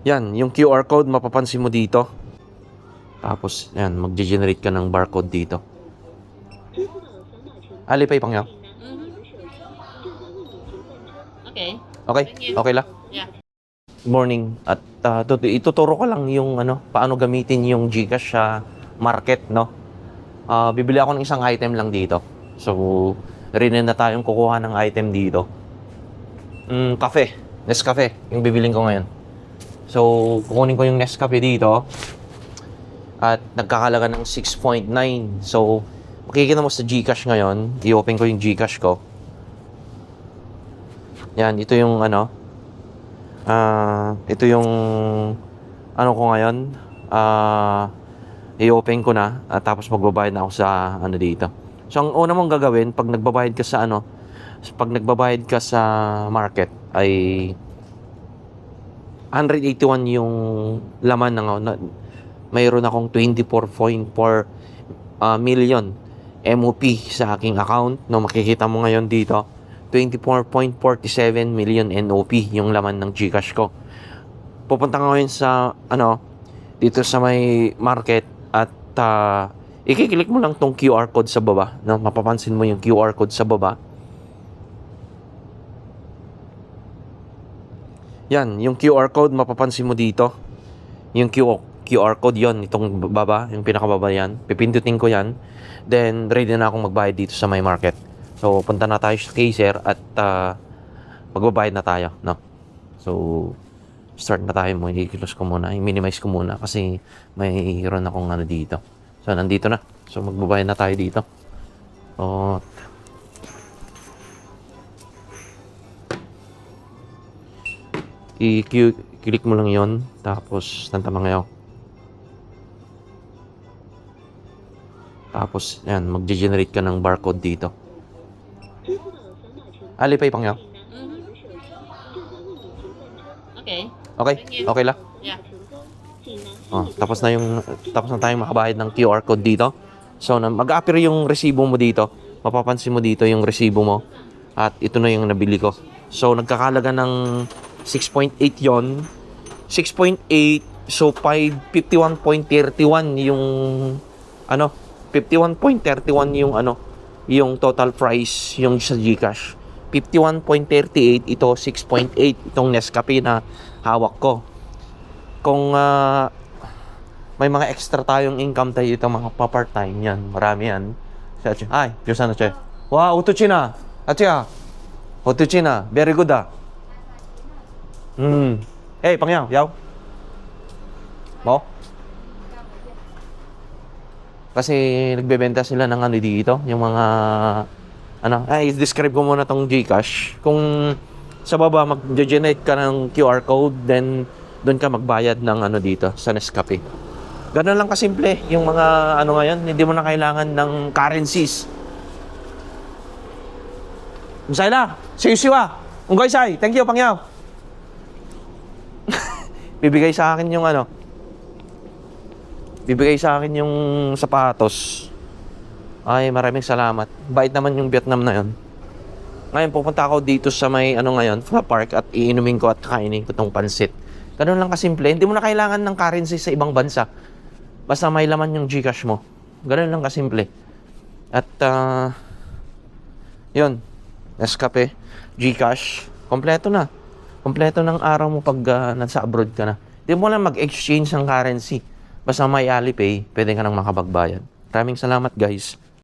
Yan, yung QR code mapapansin mo dito. Tapos, yan, mag-generate ka ng barcode dito. Alipay pangyaw. Okay. Okay? Thank you. Okay lang. Yeah. Morning. At ituturo ko lang yung paano gamitin yung GCash sa market, no? Bibili ako ng isang item lang dito. So, rin na tayong kukuha ng item dito. Cafe. Nescafe. Yung bibiling ko ngayon. So, kukunin ko yung Nescafe dito. At nagkakalaga ng 6.9. So, makikita mo sa GCash ngayon. I-open ko yung GCash ko. Yan, ito yung ito yung ko ngayon. I-open ko na at tapos magbabayad na ako sa dito. So, ang una mong gagawin pag nagbabayad ka sa market ay 181 yung laman ng mayroon akong 24.4 million MOP sa aking account, no? Makikita mo ngayon dito 24.47 million NOP yung laman ng GCash ko. Pupunta ka ngayon sa dito sa may market at i-click mo lang tong QR code sa baba, no? Mapapansin mo yung QR code sa baba. Yan, yung QR code mapapansin mo dito. Yung QR code yon, itong baba, yung pinakababa yan. Pipindutin ko yan. Then, ready na akong magbayad dito sa may market. So, punta na tayo sa Caser at magbabayad na tayo, no? So, start na tayo mo. I-close ko muna. I-minimize ko muna kasi mayroon akong dito. So, nandito na. So, magbabayad na tayo dito. So, i-click mo lang yon, tapos tantama ngayon. Tapos yan, mag-generate ka ng barcode dito. Alipay pangyaw. Okay. Okay? Okay lang. Yeah. Tapos na tayong makabayad ng QR code dito. So, mag-appear yung resibo mo dito. Mapapansin mo dito yung resibo mo. At ito na yung nabili ko. So, nagkakalaga ng 6.8 yon. 6.8. So, 51.31 yung 51.31 yung total price yung sa GCash. 51.38 ito, 6.8 itong Nescafe na hawak ko. Kung may mga extra tayong income tayo ito, mga pa-part-time yan, marami yan. Ay, Diyos na che. Wow, utuchina. Atya. Utuchina, very good ah. Hey, pangyaw, yaw. Mo? Kasi nagbebenta sila ng dito, yung mga i-describe ko muna tong GCash. Kung sa baba mag-generate ka ng QR code, then doon ka magbayad ng dito sa Nescafe. Ganun lang kasimple yung mga ngayon, hindi mo na kailangan ng currencies. Musayla, siwa. Unggoy say, thank you pangyaw. Bibigay sa akin yung bibigay sa akin yung sapatos. Ay, maraming salamat. Bait naman yung Vietnam na yon. Ngayon, pupunta ako dito sa may ngayon, sa park at iinumin ko at kainin ko tong pansit. Ganun lang kasimple. Hindi mo na kailangan ng currency sa ibang bansa. Basta may laman yung GCash mo. Ganun lang kasimple. At, yun. Nescafe, GCash, kompleto na. Kompleto ng araw mo pag nasa abroad ka na. Hindi mo lang mag-exchange ng currency. Basta may Alipay, pwede ka nang makapagbayad. Maraming salamat guys.